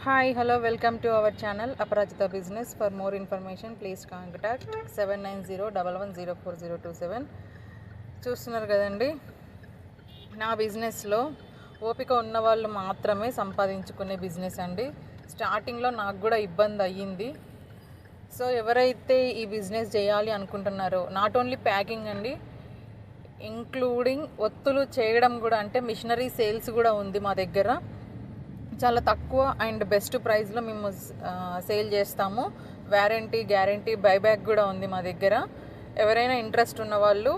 Hi, hello, welcome to our channel Aparajita Business. For more information, please contact 79011040027. చూస్తున్నారు కదండి, నా బిజినెస్లో ఓపిక ఉన్న వాళ్ళు మాత్రమే సంపాదించుకునే బిజినెస్ అండి. స్టార్టింగ్లో నాకు కూడా ఇబ్బంది అయ్యింది. సో ఎవరైతే ఈ బిజినెస్ చేయాలి అనుకుంటున్నారో, నాట్ ఓన్లీ ప్యాకింగ్ అండి, ఇంక్లూడింగ్ ఒత్తులు చేయడం కూడా, అంటే మిషనరీ సేల్స్ కూడా ఉంది మా దగ్గర. చాలా తక్కువ అండ్ బెస్ట్ ప్రైస్లో మేము సేల్ చేస్తాము. వారంటీ, గ్యారంటీ, బైబ్యాక్ కూడా ఉంది మా దగ్గర. ఎవరైనా ఇంట్రెస్ట్ ఉన్న వాళ్ళు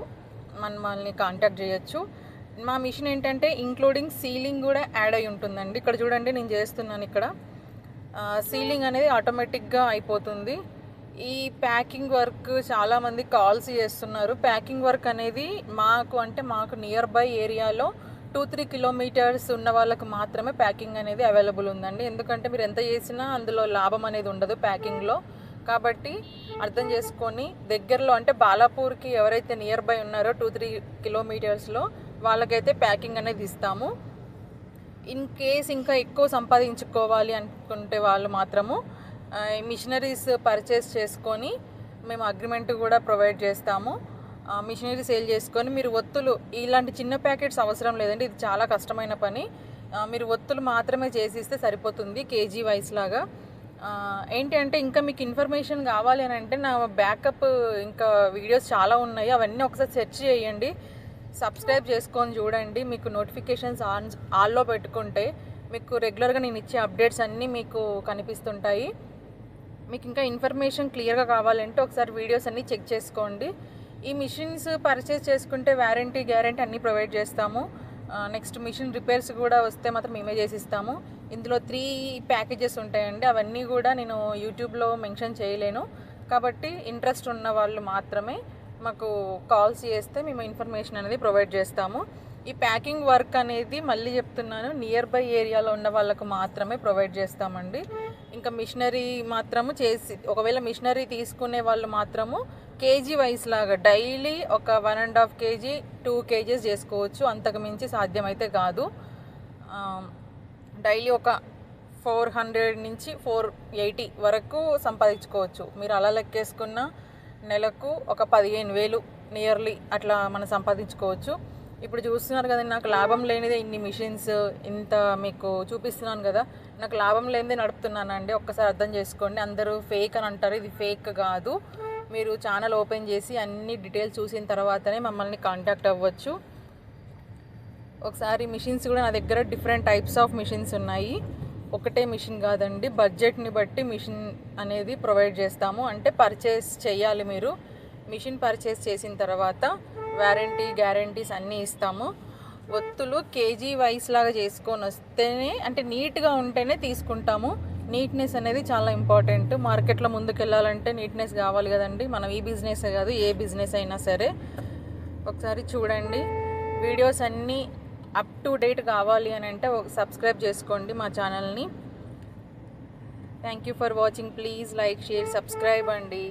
మనల్ని కాంటాక్ట్ చేయొచ్చు. మా మిషన్ ఏంటంటే ఇంక్లూడింగ్ సీలింగ్ కూడా యాడ్ అయి ఉంటుందండి. ఇక్కడ చూడండి, నేను చేస్తున్నాను. ఇక్కడ సీలింగ్ అనేది ఆటోమేటిక్గా అయిపోతుంది. ఈ ప్యాకింగ్ వర్క్ చాలామంది కాల్స్ చేస్తున్నారు. ప్యాకింగ్ వర్క్ అనేది మాకు నియర్ బై ఏరియాలో 2-3 కిలోమీటర్స్ ఉన్న వాళ్ళకు మాత్రమే ప్యాకింగ్ అనేది అవైలబుల్ ఉందండి. ఎందుకంటే మీరు ఎంత చేసినా అందులో లాభం అనేది ఉండదు ప్యాకింగ్లో. కాబట్టి అర్థం చేసుకొని, దగ్గరలో అంటే బాలాపూర్కి ఎవరైతే నియర్ బై ఉన్నారో 2-3 కిలోమీటర్స్లో వాళ్ళకైతే ప్యాకింగ్ అనేది ఇస్తాము. ఇన్ కేస్ ఇంకా ఎక్కువ సంపాదించుకోవాలి అనుకుంటే వాళ్ళు మాత్రము మిషనరీస్ పర్చేస్ చేసుకొని మేము అగ్రిమెంట్ కూడా ప్రొవైడ్ చేస్తాము. మిషనరీ సేల్ చేసుకొని మీరు ఒత్తులు, ఇలాంటి చిన్న ప్యాకెట్స్ అవసరం లేదండి, ఇది చాలా కష్టమైన పని. మీరు ఒత్తులు మాత్రమే చేసిస్తే సరిపోతుంది, కేజీ వైస్ లాగా. ఏంటి అంటే ఇంకా మీకు ఇన్ఫర్మేషన్ కావాలి అని అంటే నా బ్యాకప్ ఇంకా వీడియోస్ చాలా ఉన్నాయి, అవన్నీ ఒకసారి సెర్చ్ చేయండి, సబ్స్క్రైబ్ చేసుకొని చూడండి. మీకు నోటిఫికేషన్స్ ఆల్లో పెట్టుకుంటే మీకు రెగ్యులర్గా నేను ఇచ్చే అప్డేట్స్ అన్నీ మీకు కనిపిస్తుంటాయి. మీకు ఇంకా ఇన్ఫర్మేషన్ క్లియర్గా కావాలంటే ఒకసారి వీడియోస్ అన్నీ చెక్ చేసుకోండి. ఈ మిషన్స్ పర్చేస్ చేసుకుంటే వారంటీ, గ్యారంటీ అన్నీ ప్రొవైడ్ చేస్తాము. నెక్స్ట్ మిషన్ రిపేర్స్ కూడా వస్తే మాత్రం మేమే చేసిస్తాము. ఇందులో 3 ప్యాకేజెస్ ఉంటాయండి, అవన్నీ కూడా నేను యూట్యూబ్లో మెన్షన్ చేయలేను. కాబట్టి ఇంట్రెస్ట్ ఉన్న వాళ్ళు మాత్రమే మాకు కాల్స్ చేస్తే మేము ఇన్ఫర్మేషన్ అనేది ప్రొవైడ్ చేస్తాము. ఈ ప్యాకింగ్ వర్క్ అనేది మళ్ళీ చెప్తున్నాను, నియర్ బై ఏరియాలో ఉన్న వాళ్ళకు మాత్రమే ప్రొవైడ్ చేస్తామండి. ఇంకా మిషనరీ మాత్రము చేసి, ఒకవేళ మిషనరీ తీసుకునే వాళ్ళు మాత్రము కేజీ వైస్ లాగా డైలీ ఒక 1.5 kg 2 kgs చేసుకోవచ్చు, అంతకు మించి సాధ్యమైతే కాదు. డైలీ ఒక 400 నుంచి 480 వరకు సంపాదించుకోవచ్చు. మీరు అలా లెక్కేసుకున్న నెలకు ఒక 15,000 నియర్లీ అట్లా మనం సంపాదించుకోవచ్చు. ఇప్పుడు చూస్తున్నారు కదండి, నాకు లాభం లేనిదే ఇన్ని మిషన్స్ ఇంత మీకు చూపిస్తున్నాను కదా, నాకు లాభం లేనిదే నడుపుతున్నానండి. ఒక్కసారి అర్థం చేసుకోండి. అందరూ ఫేక్ అని అంటారు, ఇది ఫేక్ కాదు. మీరు ఛానల్ ఓపెన్ చేసి అన్ని డీటెయిల్స్ చూసిన తర్వాతనే మమ్మల్ని కాంటాక్ట్ అవ్వచ్చు. ఒకసారి మిషన్స్ కూడా నా దగ్గర డిఫరెంట్ టైప్స్ ఆఫ్ మిషన్స్ ఉన్నాయి, ఒకటే మిషన్ కాదండి. బడ్జెట్ని బట్టి మిషన్ అనేది ప్రొవైడ్ చేస్తాము. అంటే పర్చేస్ చేయాలి, మీరు మిషన్ పర్చేస్ చేసిన తర్వాత వారంటీ, గ్యారంటీస్ అన్నీ ఇస్తాము. ఒత్తులు కేజీ వైస్ లాగా చేసుకొని వస్తేనే, అంటే నీట్గా ఉంటేనే తీసుకుంటాము. నీట్నెస్ అనేది చాలా ఇంపార్టెంట్. మార్కెట్లో ముందుకు వెళ్ళాలంటే నీట్నెస్ కావాలి కదండి. మనం ఈ బిజినెస్ కాదు, ఏ బిజినెస్ అయినా సరే. ఒకసారి చూడండి, వీడియోస్ అన్నీ అప్ టు డేట్ కావాలి అని అంటే సబ్స్క్రైబ్ చేసుకోండి మా ఛానల్ని. Thank you for watching. Please like, share, subscribe అండి.